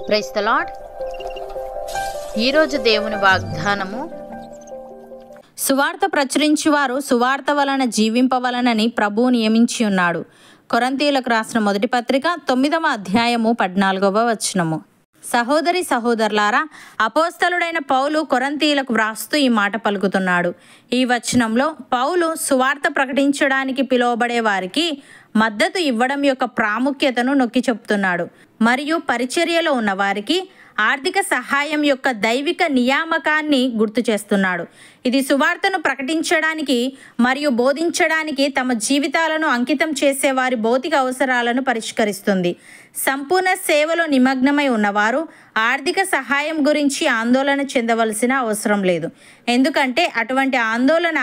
Praise the lord. ఈరోజు దేవుని వాగ్దానము, సువార్త ప్రచురించువారు సువార్త వలన జీవింపవలనని ప్రభువు నియమించి ఉన్నాడు. కొరింథీయులకు రాసిన మొదటి పత్రిక 9వ అధ్యాయము 14వ వచనము. సహోదరి సహోదరులారా, అపోస్తలుడైన పౌలు కొరింథీయులకు వ్రాస్తూ ఈ మాట పలుకుతున్నాడు. ఈ వచనంలో పౌలు సువార్త ప్రకటించడానికి పిలువబడే వారికి మద్దతు ఇవ్వడం యొక్క ప్రాముఖ్యతను నొక్కి చెప్తున్నాడు. మరియు పరిచర్యలో ఉన్న వారికి ఆర్థిక సహాయం యొక్క దైవిక నియామకాన్ని గుర్తు చేస్తున్నాడు. ఇది సువార్తను ప్రకటించడానికి మరియు బోధించడానికి తమ జీవితాలను అంకితం చేసే వారి భౌతిక అవసరాలను పరిష్కరిస్తుంది. సంపూర్ణ సేవలో నిమగ్నమై ఉన్నవారు ఆర్థిక సహాయం గురించి ఆందోళన చెందవలసిన అవసరం లేదు. ఎందుకంటే అటువంటి ఆందోళన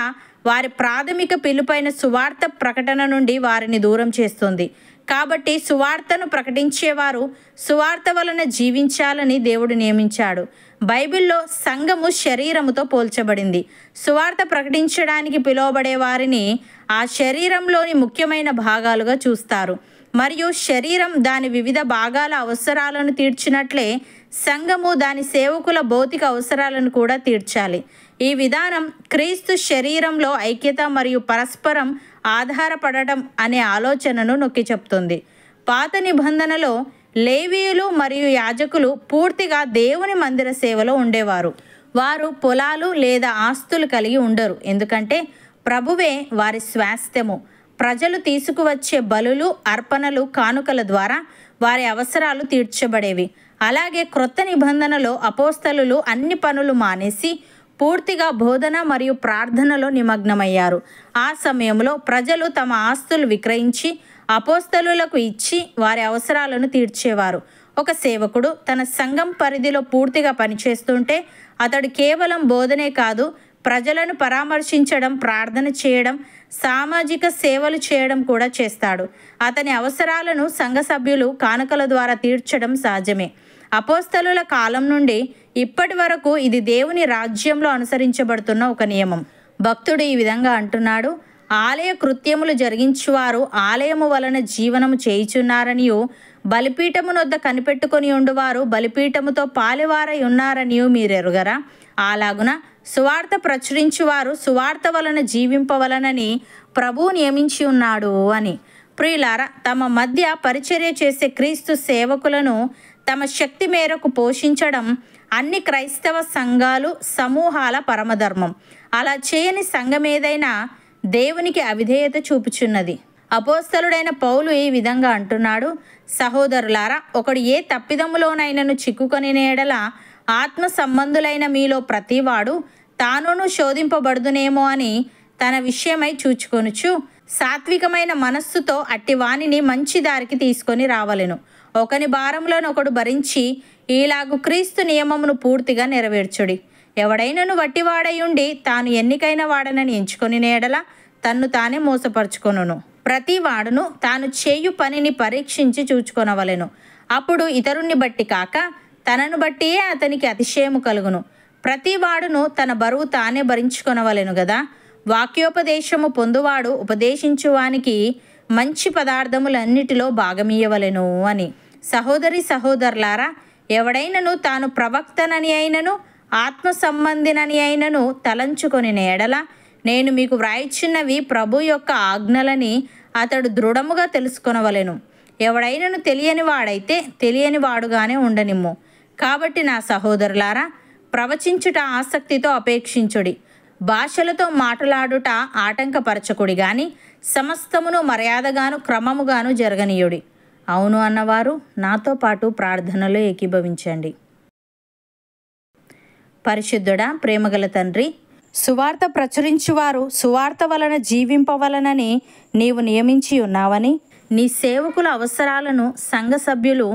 వారి ప్రాథమిక పిలుపైన సువార్త ప్రకటన నుండి వారిని దూరం చేస్తుంది. కాబట్టి సువార్తను ప్రకటించేవారు సువార్త వలన జీవించాలని దేవుడు నియమించాడు. బైబిల్లో సంఘము శరీరముతో పోల్చబడింది. సువార్త ప్రకటించడానికి పిలువబడే వారిని ఆ శరీరంలోని ముఖ్యమైన భాగాలుగా చూస్తారు. మరియు శరీరం దాని వివిధ భాగాల అవసరాలను తీర్చినట్లే సంఘము దాని సేవకుల భౌతిక అవసరాలను కూడా తీర్చాలి. ఈ విధానం క్రీస్తు శరీరంలో ఐక్యత మరియు పరస్పరం ఆధారపడటం అనే ఆలోచనను నొక్కి చెప్తుంది. పాత నిబంధనలో లేవీయులు మరియు యాజకులు పూర్తిగా దేవుని మందిర సేవలో ఉండేవారు. వారు పొలాలు లేదా ఆస్తులు కలిగి ఉండరు, ఎందుకంటే ప్రభువే వారి స్వాస్థ్యము. ప్రజలు తీసుకువచ్చే బలులు, అర్పణలు, కానుకల ద్వారా వారి అవసరాలు తీర్చబడేవి. అలాగే క్రొత్త నిబంధనలో అపోస్తలులు అన్ని పనులు మానేసి పూర్తిగా బోధన మరియు ప్రార్థనలో నిమగ్నమయ్యారు. ఆ సమయంలో ప్రజలు తమ ఆస్తులు విక్రయించి అపోస్తలులకు ఇచ్చి వారి అవసరాలను తీర్చేవారు. ఒక సేవకుడు తన సంఘం పరిధిలో పూర్తిగా పనిచేస్తుంటే అతడు కేవలం బోధనే కాదు, ప్రజలను పరామర్శించడం, ప్రార్థన చేయడం, సామాజిక సేవలు చేయడం కూడా చేస్తాడు. అతని అవసరాలను సంఘ సభ్యులు కానుకల ద్వారా తీర్చడం సహజమే. అపోస్తలుల కాలం నుండి ఇప్పటి వరకు ఇది దేవుని రాజ్యంలో అనుసరించబడుతున్న ఒక నియమం. భక్తుడు ఈ విధంగా అంటున్నాడు: ఆలయ కృత్యములు జరిగించువారు ఆలయము వలన జీవనము చేయుచున్నారనియు, బలిపీఠమునొద్ద కనిపెట్టుకొని ఉండువారు బలిపీఠముతో పాలివారై ఉన్నారనియు మీరెరుగరా? అలాగున సువార్త ప్రచురించువారు సువార్త వలన జీవింపవలనని ప్రభువు నియమించి ఉన్నాడు అని. ప్రియులారా, తమ మధ్య పరిచర్య చేసే క్రీస్తు సేవకులను తమ శక్తి మేరకు పోషించడం అన్ని క్రైస్తవ సంఘాలు, సమూహాల పరమధర్మం. అలా చేయని సంఘం ఏదైనా దేవునికి అవిధేయత చూపుచున్నది. అపోస్తలుడైన పౌలు ఈ విధంగా అంటున్నాడు: సహోదరులారా, ఒకడు ఏ తప్పిదములోనైనను చిక్కుకొని ఎడల ఆత్మ సంబంధులైన మీలో ప్రతివాడు తానును శోధింపబడుదునేమో అని తన విషయమై చూచుకొనుచు సాత్వికమైన మనస్సుతో అట్టి వానిని మంచి దారికి తీసుకొని రావలెను. ఒకని భారములను భరించి ఈలాగు క్రీస్తు నియమమును పూర్తిగా నెరవేర్చుడి. ఎవడైనను వట్టివాడయుండి తాను ఎన్నికైన వాడనని ఎంచుకొని నేడల తన్ను తానే మోసపరుచుకొనును. ప్రతి వాడును తాను చేయు పనిని పరీక్షించి చూచుకొనవలెను. అప్పుడు ఇతరుణ్ణి బట్టి కాక తనను బట్టియే అతనికి అతిశయము కలుగును. ప్రతి వాడును తన బరువు తానే భరించుకొనవలెను గదా. వాక్యోపదేశము పొందువాడు ఉపదేశించువానికి మంచి పదార్థములన్నిటిలో భాగమియ్యవలెను అని. సహోదరి సహోదరులారా, ఎవడైనను తాను ప్రవక్తనని అయినను ఆత్మ సంబంధినని అయినను తలంచుకొని ఎడల నేను మీకు వ్రాయిచున్నవి ప్రభు యొక్క ఆజ్ఞలని అతడు దృఢముగా తెలుసుకొనవలెను. ఎవడైనను తెలియని వాడైతే తెలియని వాడుగానే ఉండనిమ్ము. కాబట్టి నా సహోదరులారా, ప్రవచించుట ఆసక్తితో అపేక్షించుడి. భాషలతో మాట్లాడుట ఆటంకపరచకుడి గాని సమస్తమును మర్యాదగాను క్రమముగాను జరగనీయుడి. అవును అన్నవారు నాతో పాటు ప్రార్థనలో ఏకీభవించండి. పరిశుద్ధుడా, ప్రేమగల తండ్రి, సువార్త ప్రచురించువారు సువార్త వలన జీవింపవలనని నీవు నియమించి ఉన్నావని, నీ సేవకుల అవసరాలను సంఘ సభ్యులు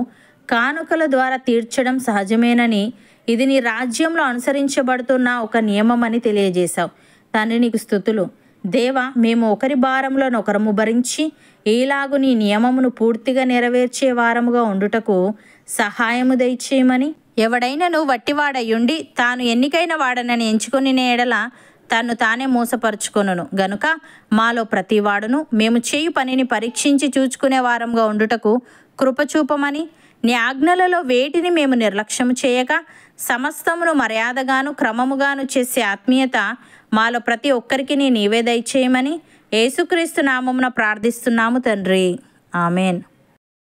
కానుకల ద్వారా తీర్చడం సహజమేనని, ఇది నీ రాజ్యంలో అనుసరించబడుతున్న ఒక నియమమని తెలియజేశావు. తండ్రి, నీకు స్తుతులు. దేవా, మేము ఒకరి భారంలో ఒకరము భరించి ఈలాగు నీ నియమమును పూర్తిగా నెరవేర్చే వారముగా ఉండుటకు సహాయము దయచేయమని, ఎవడైనను వట్టివాడయుండి తాను ఎన్నికైన వాడనని ఎంచుకొని ఎడల తన్ను తానే మోసపరుచుకొనును. గనుక మాలో ప్రతివాడును మేము చేయు పనిని పరీక్షించి చూచుకునే వారంగా ఉండుటకు కృపచూపమని, నీ ఆజ్ఞలలో వేటిని మేము నిర్లక్ష్యం చేయక సమస్తమును మర్యాదగాను క్రమముగాను చేసే ఆత్మీయత మాలో ప్రతి ఒక్కరికి నీవే దయచేయమని యేసుక్రీస్తు నామమున ప్రార్థిస్తున్నాము తండ్రి. ఆమెన్.